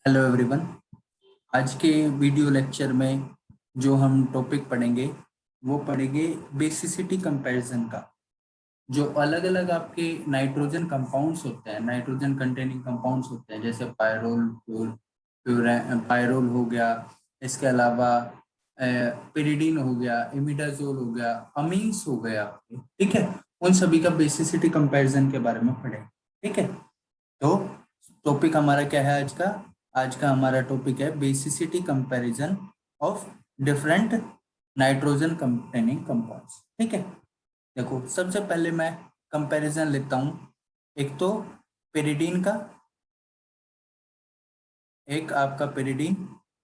Hello everyone. आज के video lecture में जो हम टॉपिक पढ़ेंगे वो पढ़ेंगे बेसिसिटी कंपैरिजन का। जो अलग अलग आपके नाइट्रोजन कंपाउंड्स होते हैं, नाइट्रोजन कंटेनिंग कंपाउंड्स होते हैं, जैसे पायरोल पायरोल हो गया, इसके अलावा पिरिडीन हो गया, इमिडाजोल हो गया, अमीन्स हो गया, ठीक है। उन सभी का बेसिसिटी कंपैरिजन के बारे में पढ़ेंगे, ठीक है। तो टॉपिक हमारा क्या है आज का? आज का हमारा टॉपिक है basicity comparison of different nitrogen containing compounds, ठीक है। देखो, सबसे पहले मैं कंपैरिजन लेता हूं। एक तो पेरिडीन का, एक आपका पेरिडीन,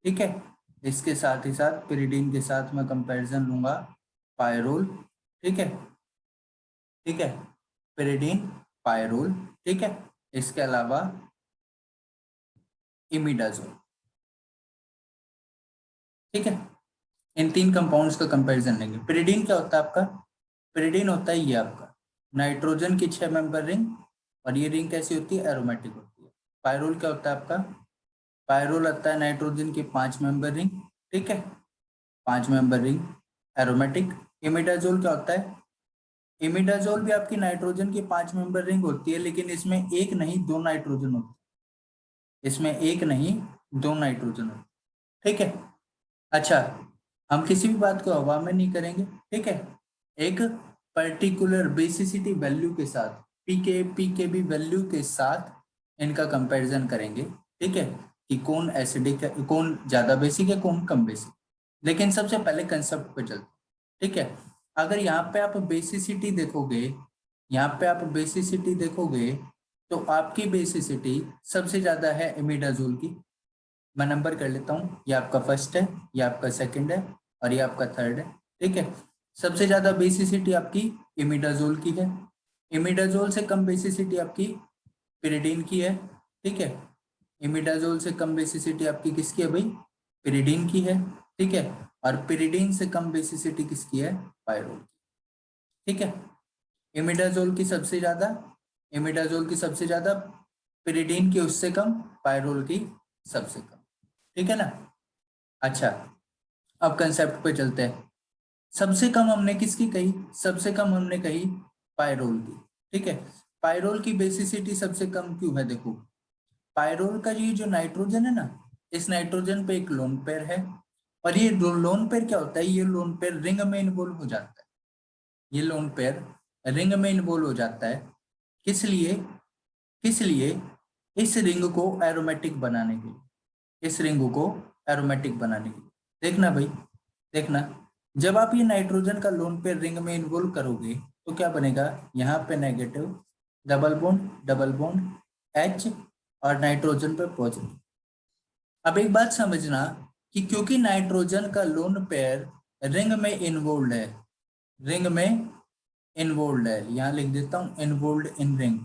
ठीक है। इसके साथ ही साथ पेरिडीन के साथ मैं कंपैरिजन लूंगा पायरोल, ठीक है, ठीक है। पेरिडीन, पायरोल, ठीक है। इसके अलावा इमिडाजोल, ठीक है। इन तीन कंपाउंड्स का कंपैरिजन लेंगे। पिरिडीन क्या होता है आपका? पिरिडीन होता है ये आपका नाइट्रोजन की 6 मेंबर रिंग, और ये रिंग कैसी होती है? एरोमेटिक होती है। पायरोल क्या होता है आपका? पायरोल आता है नाइट्रोजन की 5 मेंबर रिंग, ठीक है, 5 मेंबर रिंग, एरोमेटिक। इमिडाजोल क्या होता है? इमिडाजोल भी आपकी नाइट्रोजन की 5 मेंबर रिंग होती है, लेकिन इसमें एक नहीं दो नाइट्रोजन होते हैं। इसमें एक नहीं दो नाइट्रोजन होते हैं, ठीक है। अच्छा, हम किसी भी बात को हवा में नहीं करेंगे, ठीक है। एक पर्टिकुलर बेसिसिटी वैल्यू के साथ, पीकेबी वैल्यू के साथ इनका कंपैरिजन करेंगे, ठीक है, कि कौन एसिडिक है, कौन ज्यादा बेसिक है, कौन कम बेसिक। लेकिन सबसे पहले कंसेप्ट पे चलते, ठीक है। अगर यहाँ पे आप बेसिसिटी देखोगे, यहाँ पे आप बेसिसिटी देखोगे, तो आपकी बेसिसिटी सबसे ज्यादा है इमिडाजोल की। मैं नंबर कर लेता हूँ, ये आपका फर्स्ट है, ये आपका सेकंड है, और ये आपका थर्ड है, ठीक है। सबसे ज्यादा बेसिसिटी आपकी इमिडाजोल की है। इमिडाजोल से कम बेसिसिटी आपकी पिरिडीन की है, ठीक है। इमिडाजोल से कम बेसिसिटी आपकी किसकी है भाई? पिरिडीन की है, ठीक है। और पिरिडीन से कम बेसिसिटी किसकी है? पायरोल की, ठीक है। इमिडाजोल की सबसे ज्यादा, इमिडाजोल की सबसे ज्यादा, पिरिडीन की उससे कम, पायरोल की सबसे कम, ठीक है ना। अच्छा, अब कंसेप्ट पे चलते हैं। सबसे कम हमने किसकी कही? सबसे कम हमने कही पायरोल की, ठीक है। पायरोल की बेसिसिटी सबसे कम क्यों है? देखो, पायरोल का ये जो नाइट्रोजन है ना, इस नाइट्रोजन पे एक लोन पेयर है, और ये लोन पेयर क्या होता है? ये लोन पेयर रिंग में इन्वॉल्व हो जाता है। ये लोन पेयर रिंग में इन्वॉल्व हो जाता है। किस लिए? किस लिए? इस रिंग को एरोमेटिक बनाने के लिए, इस रिंग को एरोमेटिक बनाने के लिए। देखना भाई, देखना, जब आप ये नाइट्रोजन का लोन पेयर रिंग में इन्वॉल्व करोगे तो क्या बनेगा? यहाँ पे नेगेटिव, डबल बॉन्ड H, और नाइट्रोजन पे पॉजिटिव। अब एक बात समझना कि क्योंकि नाइट्रोजन का लोन पेयर रिंग में इन्वॉल्व है, रिंग में इन्वॉल्व है, यहाँ लिख देता हूँ इन्वॉल्व इन रिंग।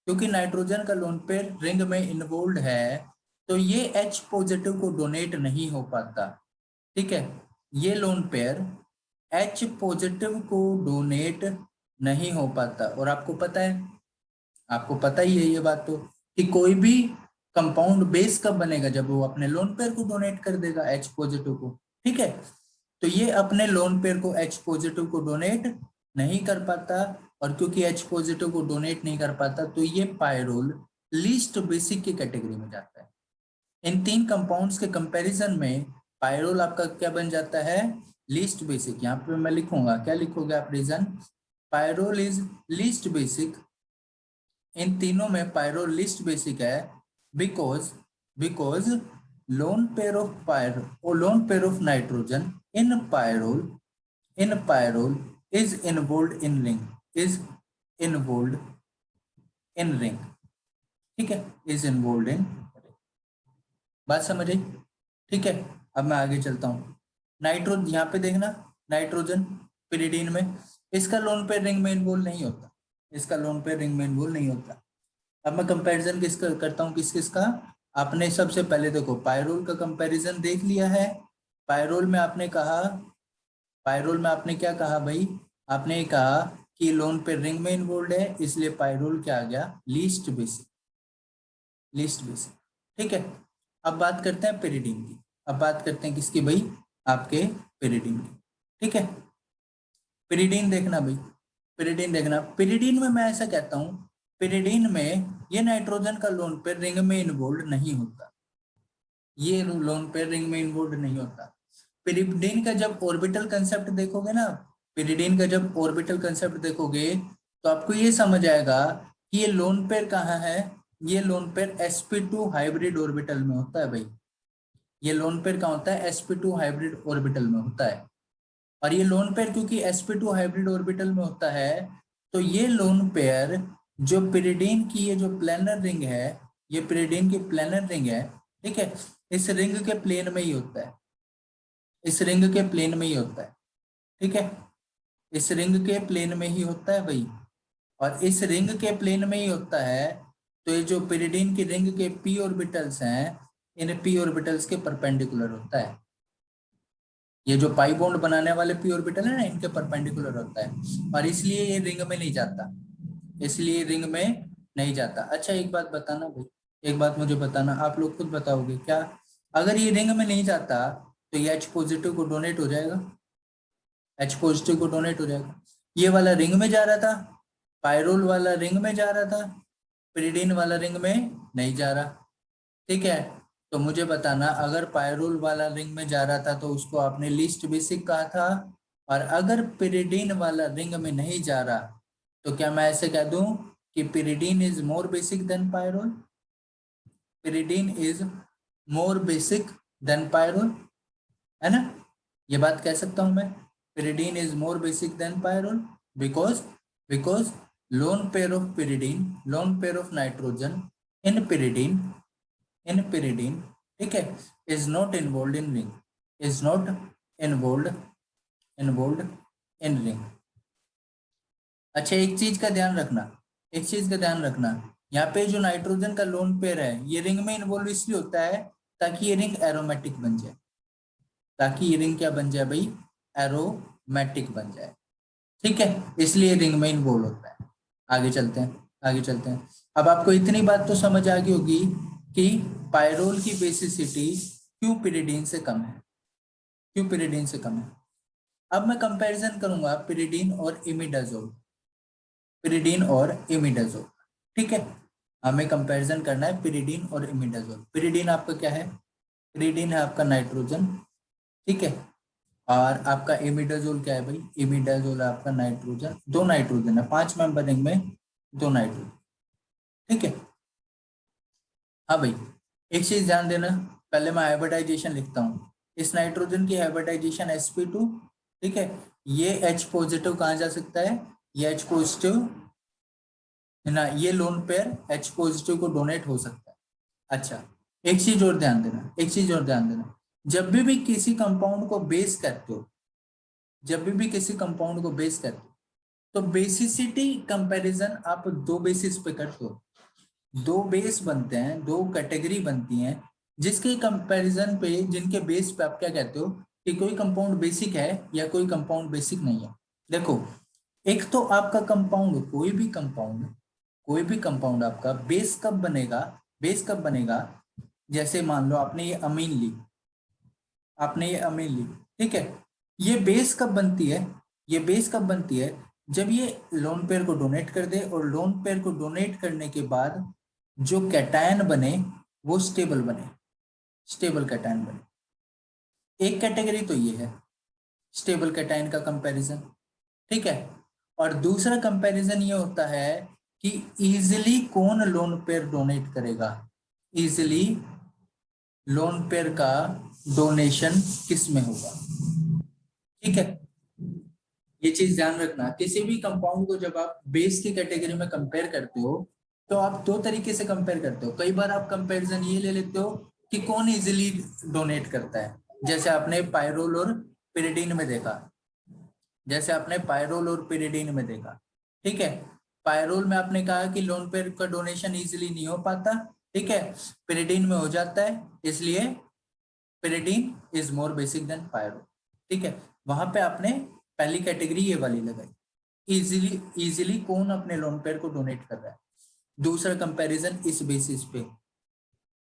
क्योंकि नाइट्रोजन का लोन पेयर रिंग में इन्वॉल्व है, तो ये H पॉजिटिव को डोनेट नहीं हो पाता, ठीक है। ये लोन पेयर H पॉजिटिव को डोनेट नहीं हो पाता। और आपको पता है, आपको पता ही है ये बात तो, कि कोई भी कंपाउंड बेस कब बनेगा? जब वो अपने लोन पेयर को डोनेट कर देगा H पॉजिटिव को, ठीक है। तो ये अपने लोन पेयर को H पॉजिटिव को डोनेट नहीं कर पाता, और क्योंकि H पॉजिटिव को डोनेट नहीं कर पाता, तो ये पायरोल लीस्ट बेसिक की कैटेगरी में जाता है। इन तीन कंपाउंड्स के कंपैरिजन में पायरोल आपका क्या बन जाता है? Least basic. यहाँ पे मैं लिखूंगा, क्या लिखोगे आप? Reason, pyrrole is least basic. इन तीनों में पायरोल लीस्ट बेसिक है, because because lone pair of pyrrole और lone pair of nitrogen in pyrrole is involve in ring, is involve in ring, ठीक है, इज इन्वॉल्व इन। बात समझ आई? ठीक है। अब मैं आगे चलता हूँ। यहाँ पे देखना, नाइट्रोजन पिरिडीन में इसका लोन पेयर रिंग में इन्वॉल्व नहीं होता, इसका लोन पेयर रिंग में इन्वॉल्व नहीं होता। अब मैं कंपैरिजन किसका करता हूँ, किस किसका? आपने सबसे पहले देखो पायरोल का कंपैरिजन देख लिया है। पायरोल में आपने कहा, पायरोल में आपने क्या कहा भाई? आपने कहा कि लोन पेयर रिंग में इन्वॉल्व है, इसलिए पायरोल क्या आ गया? लीस्ट बेसिक, लीस्ट बेसिक, ठीक है। अब बात करते हैं पिरिडीन की। अब बात करते हैं किसकी भाई, आपके पिरिडीन की। ठीक है, पिरिडीन देखना भाई, पिरिडीन देखना। पिरिडीन में मैं ऐसा कहता हूं, पिरिडीन में ये नाइट्रोजन का लोन पेयर रिंग में इन्वॉल्व नहीं होता, ये लोन पेयर रिंग में इन्वॉल्व नहीं होता। पिरिडीन का जब ऑर्बिटल कंसेप्ट देखोगे ना, पिरिडीन का जब ऑर्बिटल कंसेप्ट देखोगे तो आपको ये समझ आएगा कि ये लोन पेयर कहाँ है। ये lone pair sp2 hybrid orbital में होता है भाई। ये लोन पेयर कहाँ होता है, sp2 हाइब्रिड ऑर्बिटल में होता है। और ये लोन पेयर क्योंकि sp2 हाइब्रिड ऑर्बिटल में होता है, तो ये लोन पेयर जो पिरिडीन की ये जो प्लेनर रिंग है, ये पिरिडीन की प्लेनर रिंग है, ठीक है, इस रिंग के प्लेन में ही होता है, इस रिंग के प्लेन में ही होता है। ठीक है, इस रिंग के प्लेन में ही होता है भाई। और इस रिंग के प्लेन में ही होता है, तो ये जो पिरिडीन की रिंग के p ऑर्बिटल्स हैं, इन p ऑर्बिटल्स के परपेंडिकुलर होता है। ये जो पाई बॉन्ड बनाने वाले p ऑर्बिटल है ना, इनके परपेंडिकुलर होता है, और इसलिए ये रिंग में नहीं जाता, इसलिए रिंग में नहीं जाता। अच्छा एक बात बताना भाई, एक बात मुझे बताना, आप लोग खुद बताओगे क्या, अगर ये रिंग में नहीं जाता तो ये H पॉजिटिव को डोनेट हो जाएगा, H पॉजिटिव को डोनेट हो जाएगा। ये वाला रिंग में जा रहा था, पायरोल वाला रिंग में जा रहा था, पिरिडीन वाला रिंग में नहीं जा रहा। ठीक है, तो मुझे बताना, अगर पायरोल वाला रिंग में जा रहा था तो उसको आपने लीस्ट बेसिक कहा था, और अगर पिरिडीन वाला रिंग में नहीं जा रहा तो क्या मैं ऐसे कह दूं कि pyridine is more basic than pyrrole, pyridine is more basic than pyrrole, है ना, ये बात कह सकता हूं मैं, pyridine is more basic than pyrrole because lone pair of pyridine, lone pair of nitrogen in pyridine, ठीक है, is not involved in ring, is not involved in ring। अच्छा एक चीज का ध्यान रखना, एक चीज का ध्यान रखना, यहाँ पे जो नाइट्रोजन का लोन पेयर है ये रिंग में इन्वॉल्व इसलिए होता है ताकि ये रिंग एरोमेटिक बन जाए, ताकि ये रिंग क्या बन जाए भाई, एरोमेटिक बन जाए। ठीक है, इसलिए रिंग में इन्वॉल्व होता है। आगे चलते हैं, आगे चलते हैं। अब आपको इतनी बात तो समझ आ गई होगी कि पायरोल की बेसिसिटी क्यों पिरिडीन से कम है, क्यों पिरिडीन से कम है। अब मैं कंपैरिजन करूंगा पिरिडीन और इमिडाजोल, पिरिडीन और इमिडाजोल। ठीक है, हमें कंपैरिजन करना है पिरिडीन और इमिडाजोल। पिरिडीन आपका क्या है, पिरिडीन है आपका नाइट्रोजन, ठीक है, और आपका इमिडाजोल क्या है भाई, इमिडाजोल आपका नाइट्रोजन, दो नाइट्रोजन है, 5 मेंबर रिंग में 2 नाइट्रोजन। ठीक है, हाँ भाई एक चीज ध्यान देना, पहले मैं हाइब्रिडाइजेशन लिखता हूँ, इस नाइट्रोजन की हाइब्रिडाइजेशन sp2, ठीक है, ये H पॉजिटिव कहाँ जा सकता है, ये H पॉजिटिव है ना, ये लोन पेयर H पॉजिटिव को डोनेट हो सकता है। अच्छा एक चीज और ध्यान देना, एक चीज और ध्यान देना, जब भी किसी कंपाउंड को बेस करते हो, जब भी किसी कंपाउंड को बेस करते हो तो बेसिसिटी कंपैरिजन आप 2 बेसिस पे करते हो, 2 बेस बनते हैं, 2 कैटेगरी बनती हैं जिसके कंपैरिजन पे, जिनके बेस पे आप क्या कहते हो कि कोई कंपाउंड बेसिक है या कोई कंपाउंड बेसिक नहीं है। देखो एक तो आपका कंपाउंड, कोई भी कंपाउंड आपका बेस कब बनेगा, बेस कब बनेगा, जैसे मान लो आपने ये अमीन ली, आपने ये अमीन ली, ठीक है, ये बेस कब बनती है, ये बेस कब बनती है, जब ये लोन पेयर को डोनेट कर दे, और लोन पेयर को डोनेट करने के बाद जो कैटायन बने वो स्टेबल बने, स्टेबल कैटायन बने। एक कैटेगरी तो ये है स्टेबल कैटायन का कंपैरिजन, ठीक है, और दूसरा कंपैरिजन ये होता है कि इजीली कौन लोन पेयर डोनेट करेगा, इजीली लोन पेयर का डोनेशन किस में होगा। ठीक है, ये चीज ध्यान रखना, किसी भी कंपाउंड को जब आप बेस की कैटेगरी में कंपेयर करते हो तो आप 2 तरीके से कंपेयर करते हो। कई बार आप कंपैरिजन ये ले लेते हो कि कौन इजीली डोनेट करता है, जैसे आपने पायरोल और पिरिडीन में देखा, जैसे आपने पायरोल और पिरिडीन में देखा, ठीक है, पायरोल में आपने कहा कि लोन पेयर का डोनेशन इजीली नहीं हो पाता, ठीक है, पिरिडीन में हो जाता है, इसलिए pyridine is more basic than pyrrole. ठीक है, वहां पे आपने पहली कैटेगरी ये वाली लगाई, इजीली कौन अपने लोन पेयर को डोनेट कर रहा है। दूसरा कंपैरिजन इस बेसिस पे,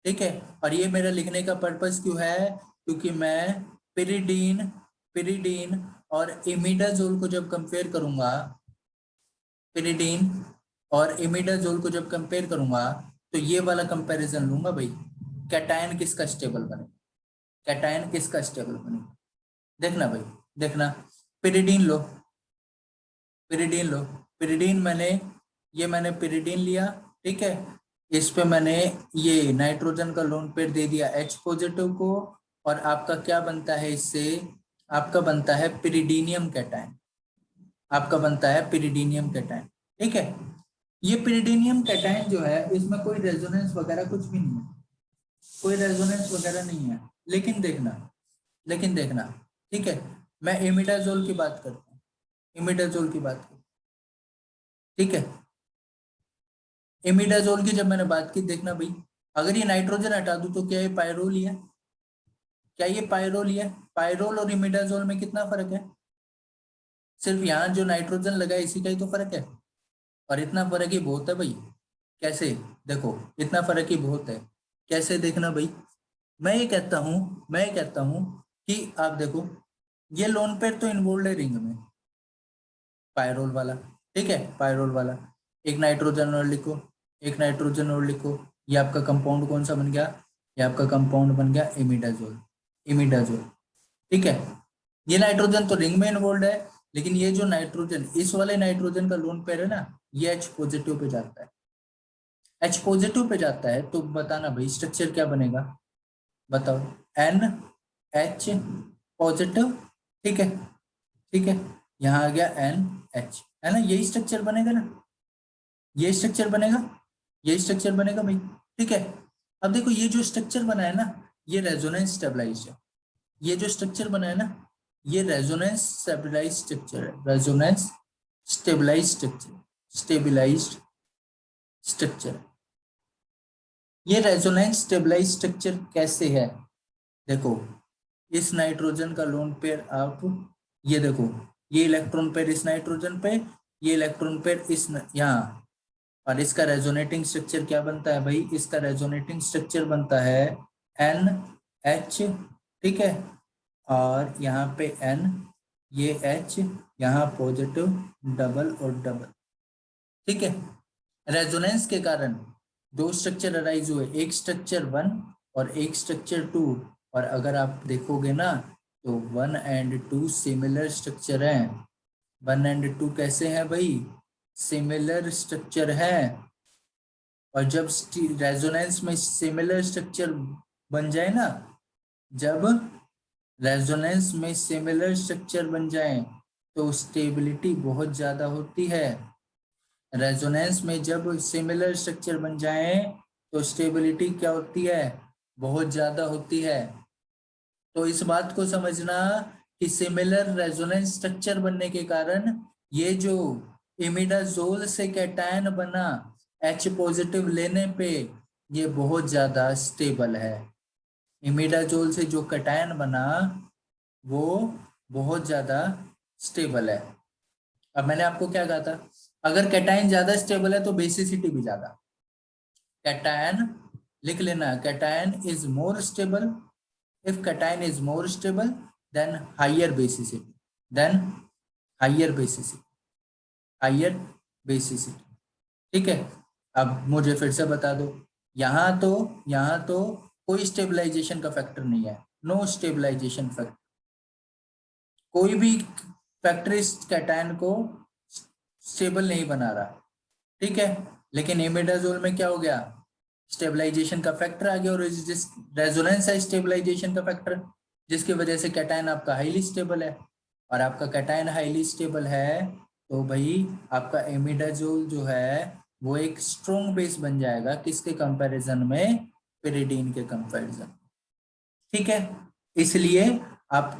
ठीक है। और ये मेरा लिखने का पर्पस क्यों है, क्योंकि मैं पिरिडीन पिरिडीन और इमिडाजोल को जब कंपेयर करूंगा, पिरिडीन और इमिडाजोल को जब कंपेयर करूंगा तो ये वाला कंपैरिजन लूंगा भाई, कैटायन किसका स्टेबल बनेगा, कैटायन किसका स्टेबल बनेगा। देखना भाई, देखना, पिरिडीन लो, पिरिडीन लो, पिरिडीन मैंने पिरिडीन लिया, ठीक है। इस पे मैंने ये नाइट्रोजन का लोन पेयर दे दिया H पॉजिटिव को, और आपका क्या बनता है इससे, आपका बनता है पिरिडीनियम कैटायन, आपका बनता है पिरिडीनियम कैटायन, ठीक है। ये पिरिडीनियम कैटायन जो है इसमें कोई रेजोनेंस वगैरह कुछ भी नहीं है, कोई रेजोनेंस वगैरह नहीं है, लेकिन देखना, लेकिन देखना, ठीक है। मैं इमिडाजोल की बात करता हूँ, इमिडाजोल की बात करता हूँ, ठीक है। इमिडाजोल की जब मैंने बात की, देखना भाई, अगर ये नाइट्रोजन हटा दूं तो क्या ये पायरोल ही है, क्या ये पायरोल ही है। पायरोल और इमिडाजोल में कितना फर्क है, सिर्फ यहाँ जो नाइट्रोजन लगा है इसी का ही तो फर्क है, और इतना फर्क ही बहुत है भाई। कैसे, देखो, इतना फर्क ही बहुत है, कैसे देखना भाई। मैं ये कहता हूँ कि आप देखो, ये लोन पेयर तो इन्वॉल्व है रिंग में, पायरोल वाला, ठीक है, पायरोल वाला। एक नाइट्रोजन और लिखो, एक नाइट्रोजन और लिखो, ये आपका कंपाउंड कौन सा बन गया, ये आपका कंपाउंड बन गया इमिडाजोल, इमिडाजोल, ठीक है। ये नाइट्रोजन तो रिंग में इन्वॉल्व है, लेकिन ये जो नाइट्रोजन, इस वाले नाइट्रोजन का लोन पेयर है ना, ये H पॉजिटिव पे जाता है, H पॉजिटिव पे जाता है, तो बताना भाई स्ट्रक्चर क्या बनेगा, बताओ। NH पॉजिटिव, ठीक है, ठीक है, यहाँ आ गया NH, है ना, यही स्ट्रक्चर बनेगा ना, ये स्ट्रक्चर बनेगा, ये स्ट्रक्चर बनेगा भाई, ठीक है। अब देखो ये जो स्ट्रक्चर बना है ना, ये रेजोनेंस स्टेबलाइज्ड है, ये जो स्ट्रक्चर बना है ना, ये रेजोनेंस स्टेबलाइज्ड स्ट्रक्चर है, resonance stabilised structure, stabilised structure. ये रेजोनेंस स्टेबलाइज्ड स्ट्रक्चर कैसे है, देखो, इस नाइट्रोजन का लोन पेयर आप, ये देखो, ये इलेक्ट्रॉन पेयर इस नाइट्रोजन पे, ये इलेक्ट्रॉन पेयर इस यहाँ, और इसका रेजोनेटिंग स्ट्रक्चर क्या बनता है भाई, इसका रेजोनेटिंग स्ट्रक्चर बनता है NH, ठीक है, और यहाँ पे N, ये H, यहाँ पॉजिटिव डबल और डबल, ठीक है। रेजोनेंस के कारण दो स्ट्रक्चर अराइज हुए, एक स्ट्रक्चर 1 और एक स्ट्रक्चर 2, और अगर आप देखोगे ना तो 1 एंड 2 सिमिलर स्ट्रक्चर हैं, 1 एंड 2 कैसे हैं भाई, सिमिलर स्ट्रक्चर है। और जब रेजोनेंस में सिमिलर स्ट्रक्चर बन जाए ना, जब रेजोनेंस में सिमिलर स्ट्रक्चर बन जाए तो स्टेबिलिटी बहुत ज्यादा होती है, रेजोनेंस में जब सिमिलर स्ट्रक्चर बन जाए तो स्टेबिलिटी क्या होती है, बहुत ज्यादा होती है। तो इस बात को समझना कि सिमिलर रेजोनेंस स्ट्रक्चर बनने के कारण ये जो इमिडाजोल से कैटायन बना H पॉजिटिव लेने पे, ये बहुत ज्यादा स्टेबल है, इमिडाजोल से जो कैटायन बना वो बहुत ज्यादा स्टेबल है। अब मैंने आपको क्या कहा था, अगर कैटायन ज्यादा स्टेबल है तो बेसिसिटी भी ज्यादा, कैटायन लिख लेना, cation is more stable, if cation is more stable then higher basicity, then higher basicity, higher basicity, ठीक है। अब मुझे फिर से बता दो, यहाँ तो कोई स्टेबलाइजेशन का फैक्टर नहीं है, नो स्टेबलाइजेशन फैक्टर, कोई भी फैक्टर इस कैटायन को स्टेबल नहीं बना रहा, ठीक है। लेकिन इमिडाजोल में क्या हो गया, स्टेबलाइजेशन का फैक्टर आ गया, और जिस रेजोनेंस है स्टेबलाइजेशन का फैक्टर, जिसकी वजह से कैटायन आपका हाईली स्टेबल है, और आपका कैटायन हाईली स्टेबल है तो भाई आपका इमिडाजोल जो है वो एक स्ट्रॉन्ग बेस बन जाएगा, किसके कंपैरिजन में, पिरिडीन के कंपैरिजन, ठीक है। इसलिए आप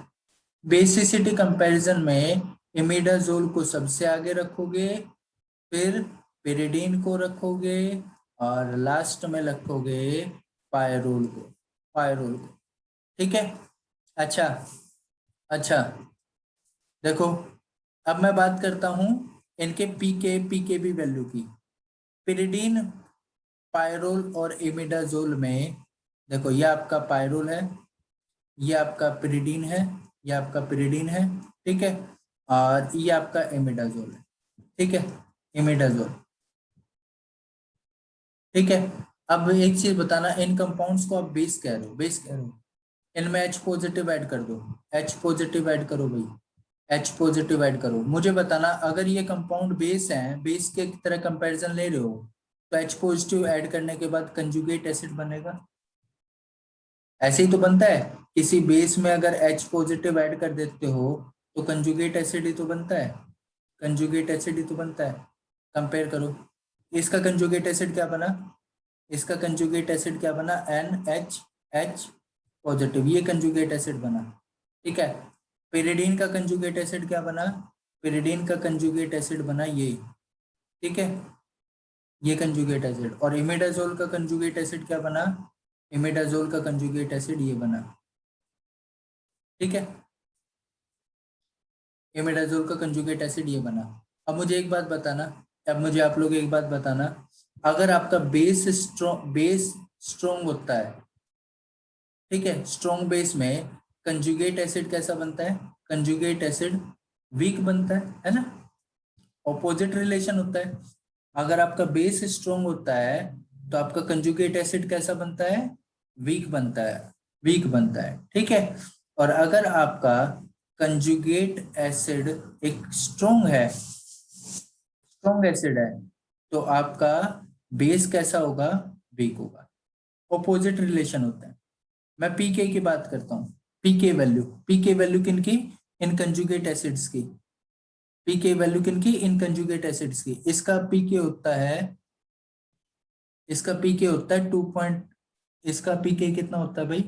बेसिसिटी कंपैरिजन में इमिडाजोल को सबसे आगे रखोगे, फिर पिरिडीन को रखोगे, और लास्ट में रखोगे पायरोल को, पायरोल को, ठीक है। अच्छा, अच्छा, देखो, अब मैं बात करता हूं इनके पीकेबी वैल्यू की, पिरिडीन, पायरोल और इमिडाजोल में देखो ये आपका पायरोल है, ये आपका पिरिडीन है, ये आपका पिरिडीन है, ठीक है, और ये आपका इमिडाजोल है, ठीक है, इमिडाजोल, ठीक है। अब एक चीज बताना, इन कंपाउंड्स को आप बेस कह रहे हो, बेस कह रहे हो, इनमें H पॉजिटिव ऐड कर दो, H पॉजिटिव ऐड करो भाई, H पॉजिटिव ऐड करो। मुझे बताना अगर ये कंपाउंड बेस है, बेस के तरह कंपैरिजन ले रहे हो, तो H पॉजिटिव ऐड करने के बाद कंजुगेट एसिड बनेगा, ऐसे ही तो बनता है। किसी बेस में अगर H पॉजिटिव ऐड कर देते हो तो कंजुगेट एसिड ही तो बनता है, कंजुगेट एसिड ही तो बनता है। कंपेयर करो, इसका कंजुगेट एसिड क्या बना, इसका कंजुगेट एसिड क्या बना, NH पॉजिटिव, ये कंजुगेट एसिड बना, ठीक है। पिरिडीन का कंजुगेट एसिड क्या बना, पिरिडीन का कंजुगेट एसिड बना ये, ठीक है, ये कंजुगेट एसिड। और इमिडाजोल का कंजुगेट एसिड क्या बना, इमिडाजोल का कंजुगेट एसिड ये बना, ठीक है, इमिडाजोल का कंजुगेट एसिड ये बना। अब मुझे एक बात बताना, अब मुझे आप लोग एक बात बताना, अगर आपका बेस स्ट्रॉन्ग होता है, ठीक है, स्ट्रॉन्ग बेस में कंजुगेट एसिड कैसा बनता है, कंजुगेट एसिड वीक बनता है ना, ऑपोजिट रिलेशन होता है। अगर आपका बेस स्ट्रॉन्ग होता है तो आपका कंजुगेट एसिड कैसा बनता है, वीक बनता है, वीक बनता है, ठीक है। और अगर आपका कंजुगेट एसिड एक स्ट्रॉन्ग है, स्ट्रॉन्ग एसिड है, तो आपका बेस कैसा होगा, वीक होगा, ऑपोजिट रिलेशन होता है। मैं पीके की बात करता हूँ, पीके वैल्यू किनकी, इन कंजुगेट एसिड्स की, पीके वैल्यू किनकी, इन कंजुगेट एसिड्स की। इसका पीके होता है, इसका पीके होता है 2 पॉइंट, इसका पीके कितना होता है भाई,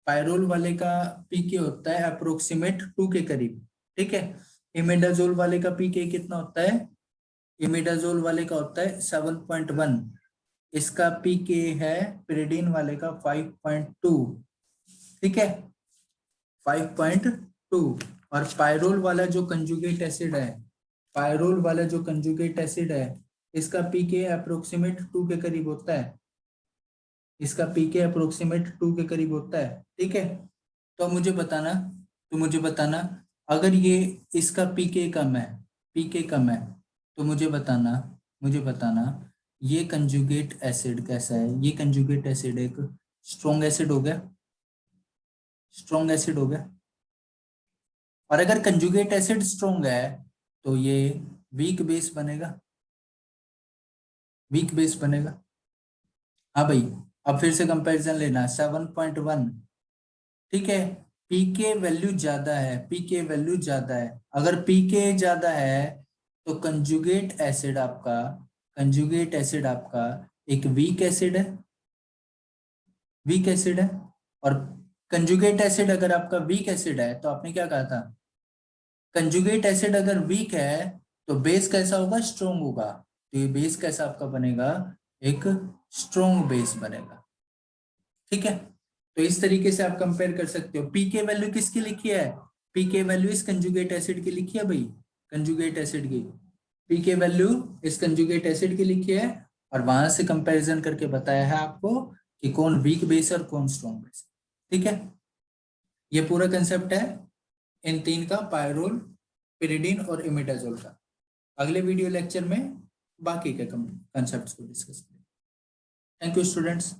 पायरोल वाले का पीके होता है अप्रोक्सीमेट 2 के करीब, ठीक है। इमिडाजोल वाले का पीके कितना होता है, इमिडाजोल वाले का होता है 7.1, इसका पीके है पिरिडीन वाले का 5.2, ठीक है, 5.2। और पायरोल वाला जो कंजुगेट एसिड है, पायरोल वाला जो कंजुगेट एसिड है, इसका पीके अप्रोक्सीमेट 2 के करीब होता है, इसका पीके अप्रोक्सीमेट 2 के करीब होता है, ठीक है। तो मुझे बताना, तो मुझे बताना अगर ये इसका पीके कम है, पीके कम है, तो मुझे बताना, मुझे बताना ये कंजुगेट एसिड कैसा है, ये कंजुगेट एसिड एक स्ट्रॉन्ग एसिड हो गया, स्ट्रॉन्ग एसिड हो गया। और अगर कंजुगेट एसिड स्ट्रॉन्ग है तो ये वीक बेस बनेगा, वीक बेस बनेगा। हाँ भाई, अब फिर से कंपैरिजन लेना, 7.1, ठीक है, पीके वैल्यू ज्यादा है, पीके वैल्यू ज्यादा है। अगर पीके ज्यादा है तो कंजुगेट एसिड आपका, कंजुगेट एसिड आपका एक वीक एसिड है, वीक एसिड है। और कंजुगेट एसिड अगर आपका वीक एसिड है तो आपने क्या कहा था, कंजुगेट एसिड अगर वीक है तो बेस कैसा होगा, स्ट्रोंग होगा, तो ये बेस कैसा आपका बनेगा, एक स्ट्रोंग बेस बनेगा, ठीक है। तो इस तरीके से आप कंपेयर कर सकते हो। पीके वैल्यू किसकी लिखी है, पीके वैल्यू इस कंजुगेट एसिड की लिखी है भाई, कंजुगेट एसिड की पीके वैल्यू इस कंजुगेट एसिड की लिखी है, और वहां से कंपैरिजन करके बताया है आपको कि कौन वीक बेस और कौन स्ट्रॉन्ग बेस, ठीक है। ये पूरा कंसेप्ट है इन तीन का, पायरोल, पिरिडीन और इमिडाजोल का। अगले वीडियो लेक्चर में बाकी के कंसेप्ट्स को डिस्कस करेंगे। Thank you students.